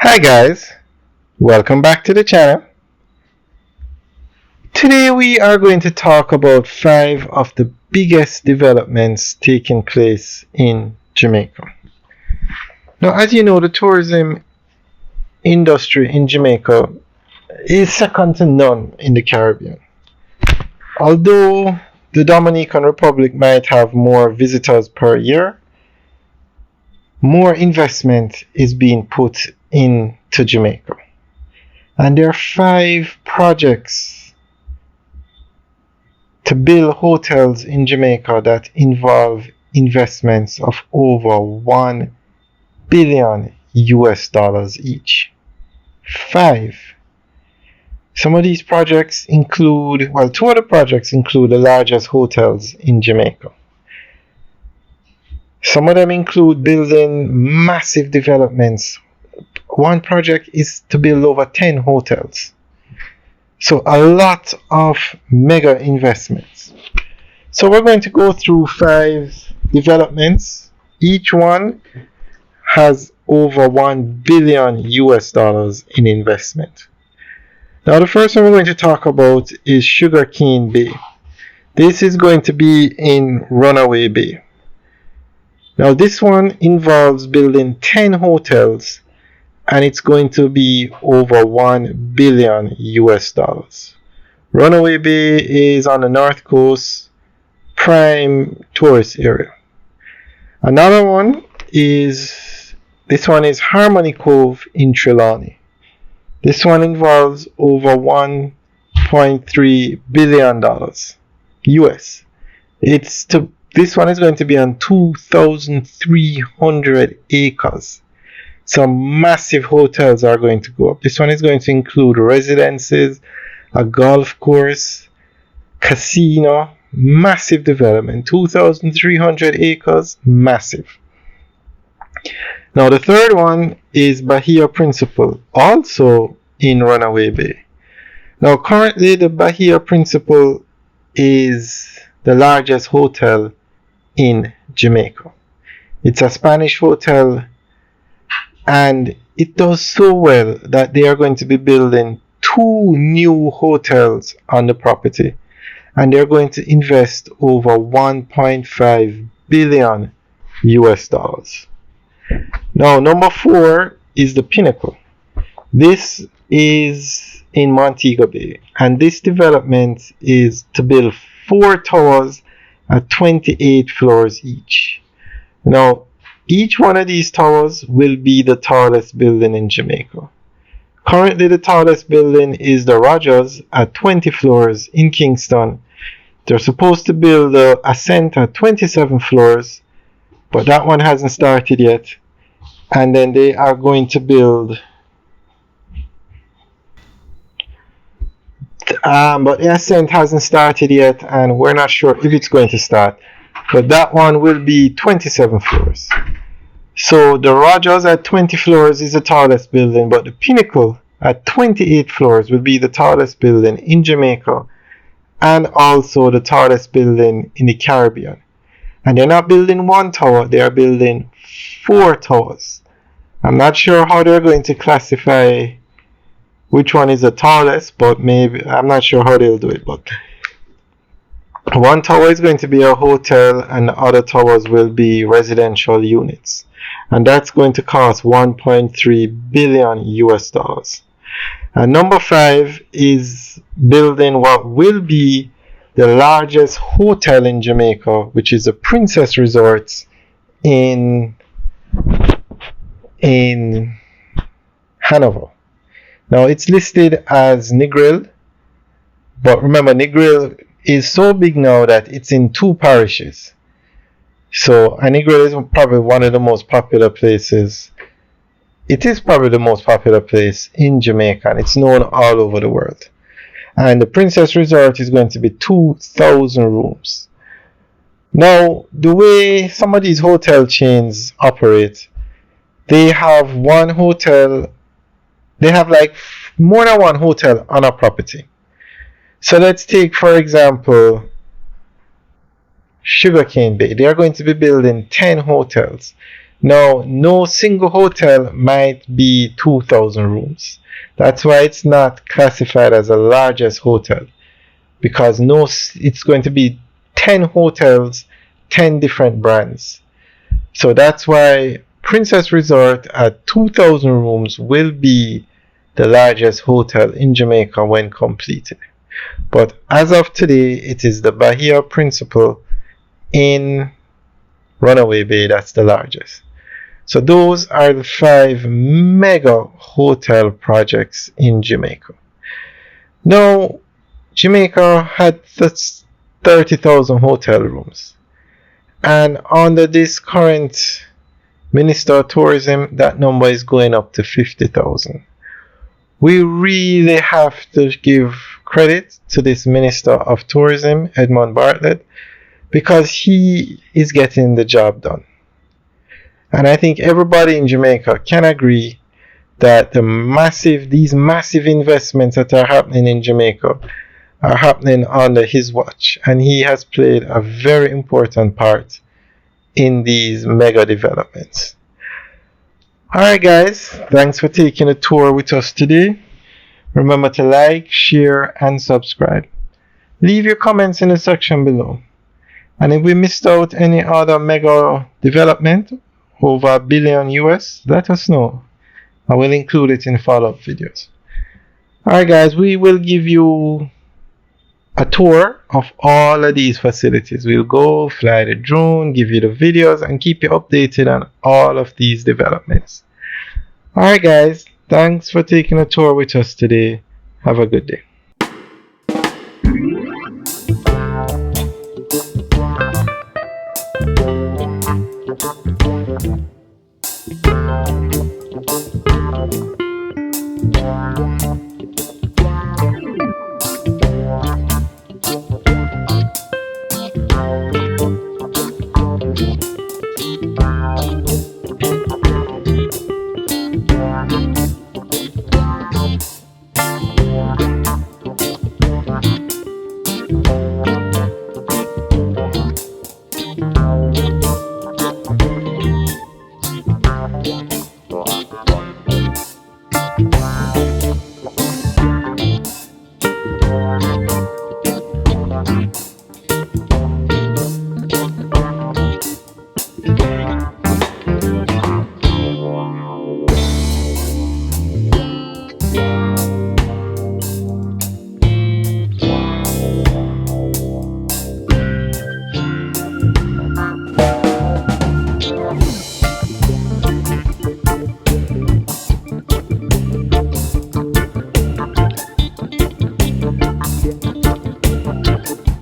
Hi guys, welcome back to the channel. Today we are going to talk about 5 of the biggest developments taking place in Jamaica. Now, as you know, the tourism industry in Jamaica is second to none in the Caribbean. Although the Dominican Republic might have more visitors per year, more investment is being put into Jamaica. And there are 5 projects to build hotels in Jamaica that involve investments of over $1 billion each. 5. Some of these projects include, well, 2 of the projects include the largest hotels in Jamaica. Some of them include building massive developments. One project is to build over 10 hotels. So a lot of mega investments. So we're going to go through 5 developments. Each one has over $1 billion in investment. Now the first one we're going to talk about is Sugarcane Bay. This is going to be in Runaway Bay. Now this one involves building 10 hotels and it's going to be over $1 billion. Runaway Bay is on the north coast, prime tourist area. Another one is, this one is Harmony Cove in Trelawney. This one involves over $1.3 billion US. This one is going to be on 2,300 acres. Some massive hotels are going to go up. This one is going to include residences, a golf course, casino, massive development. 2,300 acres, massive. Now the third one is Bahia Principal, also in Runaway Bay. Now currently the Bahia Principal is the largest hotel in Jamaica. It's a Spanish hotel and it does so well that they are going to be building 2 new hotels on the property and they're going to invest over $1.5 billion. Now number 4 is the Pinnacle. This is in Montego Bay and this development is to build 4 towers at 28 floors each. Now each one of these towers will be the tallest building in Jamaica. Currently the tallest building is the Rogers at 20 floors in Kingston. They're supposed to build the Ascent at 27 floors, but that one hasn't started yet. And then they are going to build but the Ascent hasn't started yet and we're not sure if it's going to start. But that one will be 27 floors. So the Rogers at 20 floors is the tallest building, but the Pinnacle at 28 floors will be the tallest building in Jamaica and also the tallest building in the Caribbean. And they're not building 1 tower, they are building 4 towers. I'm not sure how they're going to classify which one is the tallest, but maybe, I'm not sure how they'll do it, but 1 tower is going to be a hotel and the other towers will be residential units. And that's going to cost $1.3 billion. And number 5 is building what will be the largest hotel in Jamaica, which is the Princess Resorts in Hanover. Now it's listed as Negril, but remember Negril is so big now that it's in 2 parishes. So Negril is probably one of the most popular places. It is probably the most popular place in Jamaica and it's known all over the world. And the Princess Resort is going to be 2,000 rooms. Now the way some of these hotel chains operate, they have one hotel, they have like more than 1 hotel on a property. So let's take for example Sugarcane Bay. They are going to be building 10 hotels. Now, no single hotel might be 2,000 rooms. That's why it's not classified as the largest hotel, because it's going to be 10 hotels, 10 different brands. So that's why Princess Resort at 2,000 rooms will be the largest hotel in Jamaica when completed. But as of today, it is the Bahia Principal in Runaway Bay that's the largest. So those are the 5 mega hotel projects in Jamaica. Now, Jamaica had 30,000 hotel rooms. And under this current Minister of Tourism, that number is going up to 50,000. We really have to give credit to this Minister of Tourism, Edmund Bartlett, because he is getting the job done. And I think everybody in Jamaica can agree that these massive investments that are happening in Jamaica are happening under his watch. And he has played a very important part in these mega developments. Alright guys, thanks for taking a tour with us today. Remember to like, share, and subscribe. Leave your comments in the section below. And if we missed out any other mega development over $1 billion US, let us know. I will include it in follow-up videos. Alright guys, we will give you a tour of all of these facilities. We'll go fly the drone, give you the videos, and keep you updated on all of these developments. Alright guys, thanks for taking a tour with us today. Have a good day.